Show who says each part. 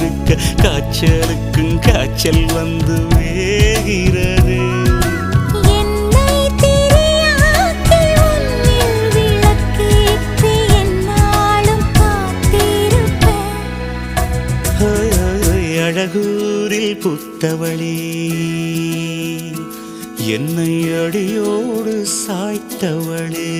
Speaker 1: இருக்க காய்ச்சலுக்கும் காய்ச்சல் வந்து வேகிறது. அழகூரில் புத்தவளே என்னை அடியோடு சாய்த்தவளே.